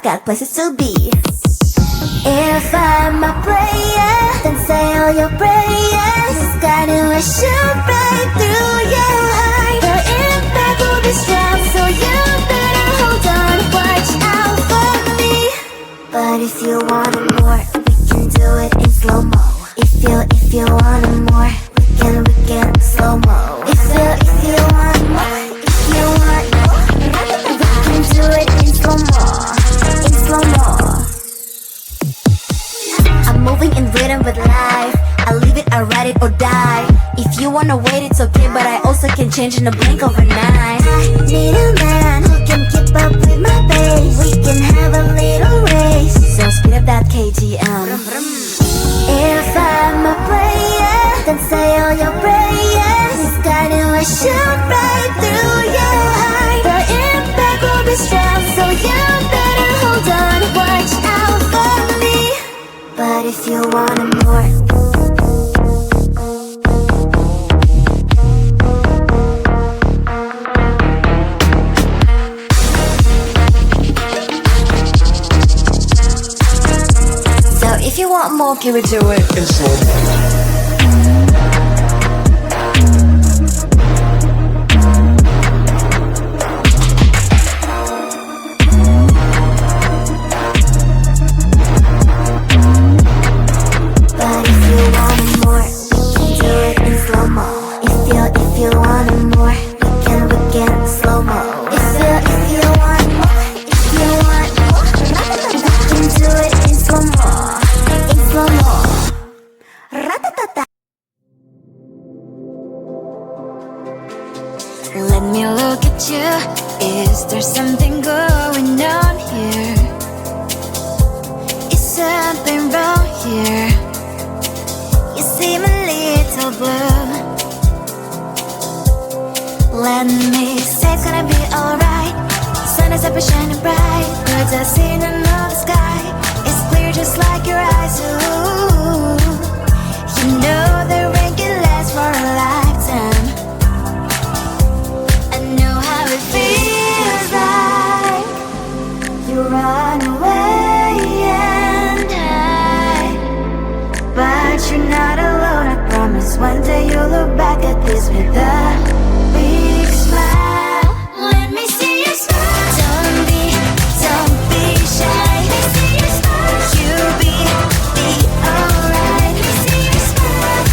got places to be. If I'm a player, then say all your prayers. It's gonna shoot right through your heart. The impact will be strong, so you better hold on. Watch out for me. But if you want more, we can do it in slow-mo. If you want more, we can slow-mo. If you want more, we can do it in slow-mo. In slow-mo. I'm moving in rhythm with life. I leave it, I ride it or die. If you wanna wait, it's okay, but I also can change in a blink overnight. I need a man who can keep up with my pace. We can have a little race. So speed up that KTM. If I'm a player, then say all your prayers. It's gonna shoot right through your heart. The impact will be strong, so you better hold on. Watch out for me. But if you want more, so if you want more, can we do it in slow-mo? Let me look at you. Is there something going on here? Is something wrong here? You seem a little blue. Let me say it's gonna be alright. Sun is up and shining bright. Birds are singing in the sky. It's clear just like your eyes. Ooh, you know the rain can last for a lifetime. It feels like you run away and hide, but you're not alone. I promise one day you'll look back at this with a big smile. Let me see you smile. Don't be shy. Let me see you smile. You'll be alright. Let me see you smile.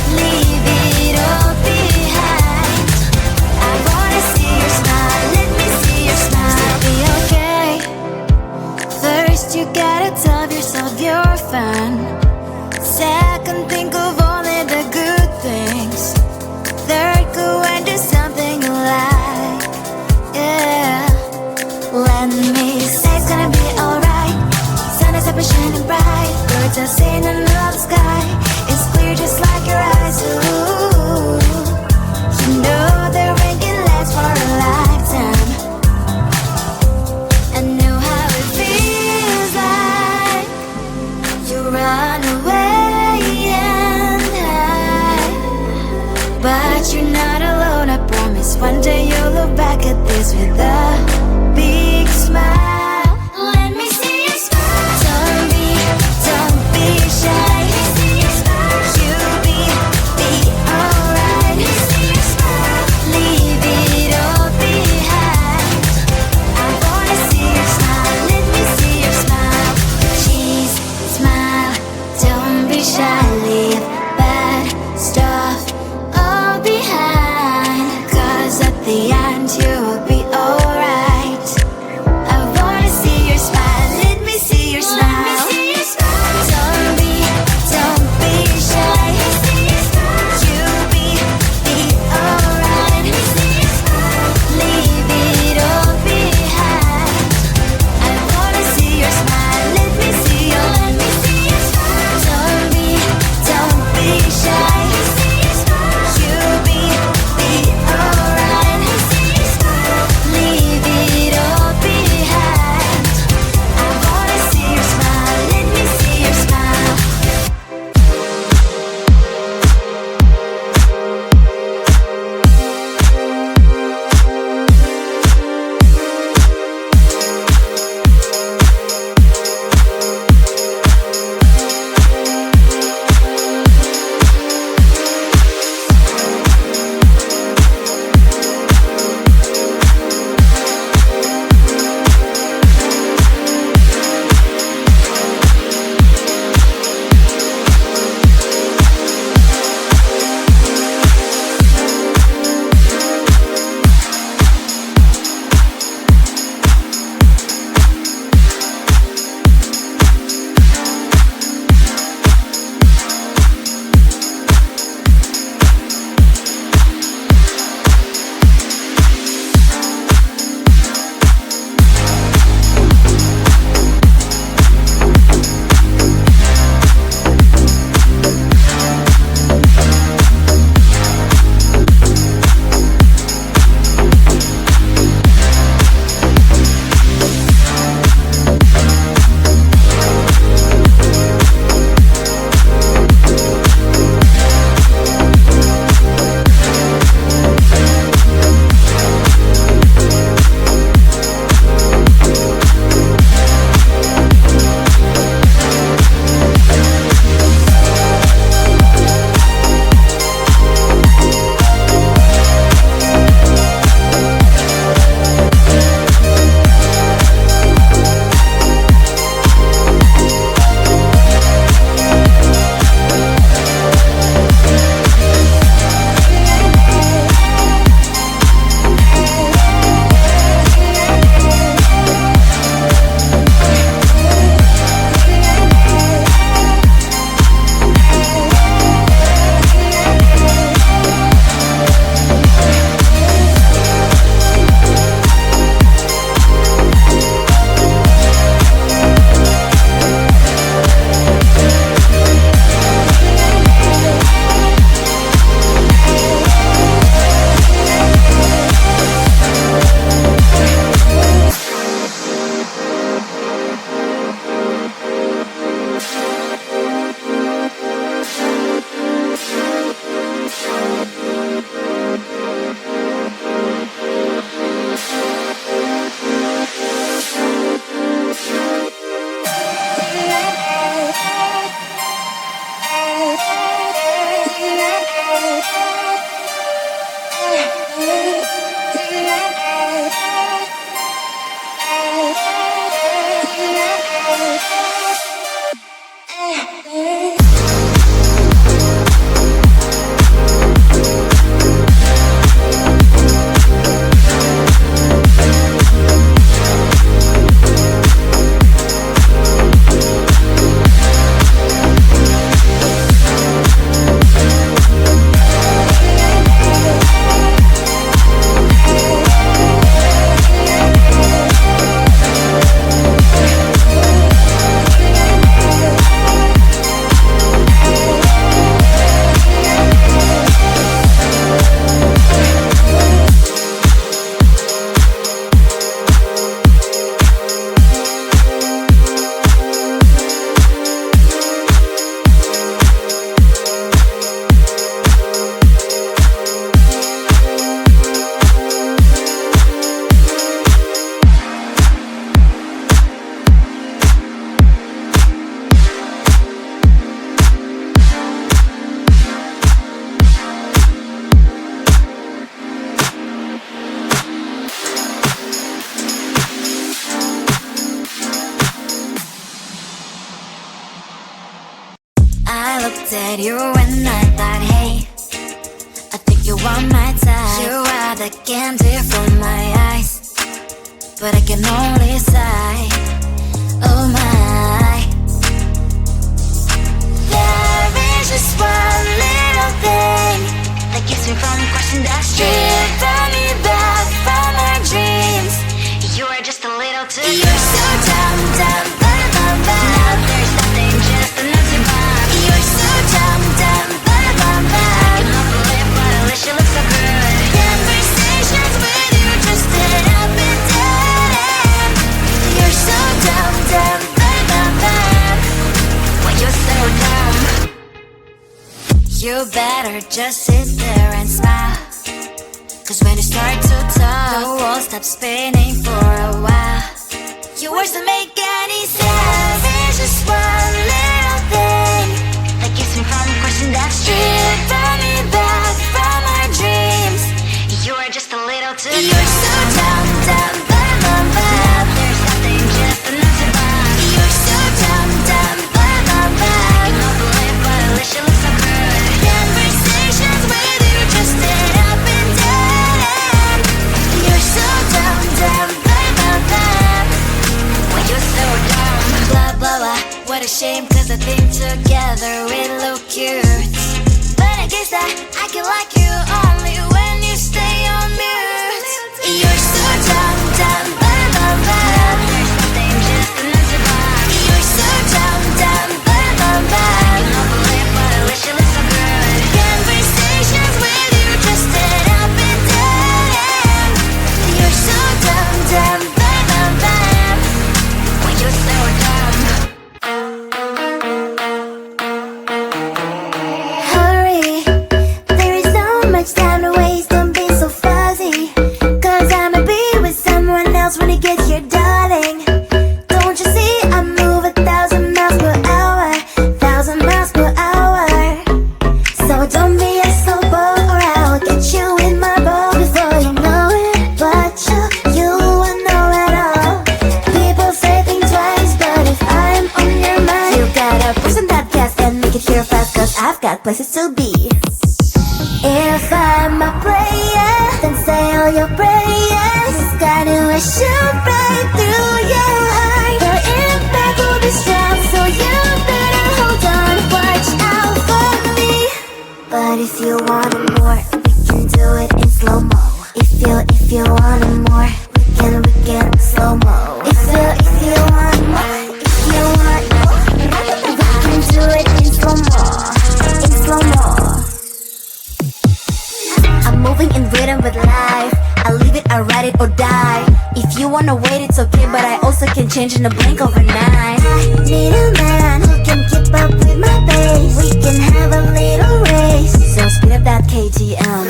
at you and I thought, hey, I think you want my time. You are the candy from my eyes, but I can only sigh, oh my. There is just one little thing that keeps me from crossing that street, driven me back from my dreams. You are just a little too good. You're so dumb, dumb, bum, bum, bum. Now there's nothing, just an empty bomb. You're so dumb, dumb, bum, bum, bum. You love the lip, but at least you look so good. Conversations with you just end up in dead end. You're so dumb, dumb, bum, bum, bum. Why you're so dumb? You better just sit there and smile, 'cause when you start to talk, the world stops spinning for a while. Your words don't make any sense. There's just one little thing that keeps me from crossing that street, driven me back from my dreams. You are just a little too good. You're so dumb, dumb, bum, bum, bum. Now there's nothing, just an empty bomb. You're so dumb, dumb, bum, bum, bum. You love the lip, but at least you look so good. Conversations with you just end up in dead end. You're so dumb, dumb, bum, bum, bum. Why you're so dumb? Blah, blah, blah. What a shame, 'cause I think together we look cute. But I guess that I can like you only when you stay on mute. You're so dumb, dumb, bum, bum, bum. There's nothing, just an empty bomb. You're so dumb, dumb, bum, bum, bum. You love the lip, but at least you look so good. Conversations with you just end up in dead end. You're so dumb, dumb, bum, bum, bum. Why you're so dumb? Hurry, there is so much time to waste, don't be so fuzzy, 'cause I'ma be with someone else when it gets here, darling. Don't you see I move 1,000 miles per hour, 1,000 miles per hour. So don't be a slow boat or I'll get you in my boat before you know it. But you will know it all. People say think twice, but if I'm on your mind, you gotta push on that gas and make it here fast, 'cause I've got places to be. If I'm a player, then say all your prayers. It's gonna shoot right through your heart. The impact will be strong, so you better hold on, watch out for me. But if you want it more, we can do it in slow-mo. If you want it more, we can slow-mo. If you want more, if you want more, we can do it in slow-mo, in slow-mo. I'm moving in rhythm with life. I leave it, I ride it or die. If you wanna wait, it's okay, but I also can change in a blink overnight. I need a man who can keep up with my pace. We can have a little race, so speed up that KTM.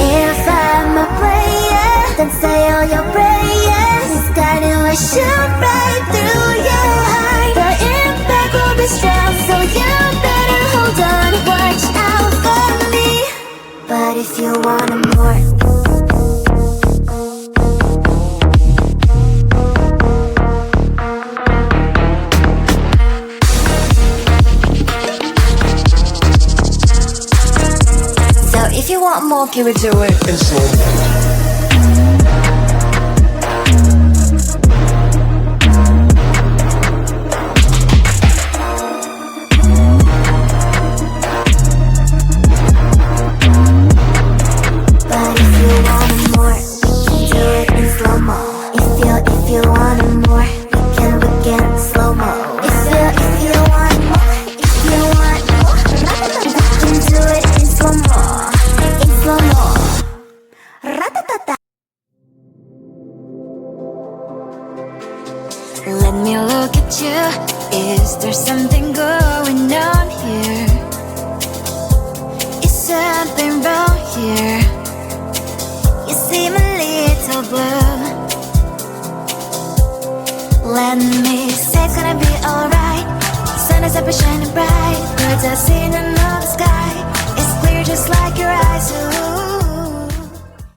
If I'm a player, then say all your prayers. It's gonna shoot right through your heart. The impact will be strong, so you better hold on, watch out for me. But if you want it more, so if you want more, can we do it in slow-mo? Let me look at you. Is there something going on here? Is something wrong here? You seem a little blue. Let me say it's gonna be alright. Sun is up and shining bright. Birds are singing on the sky. It's clear just like your eyes. Ooh.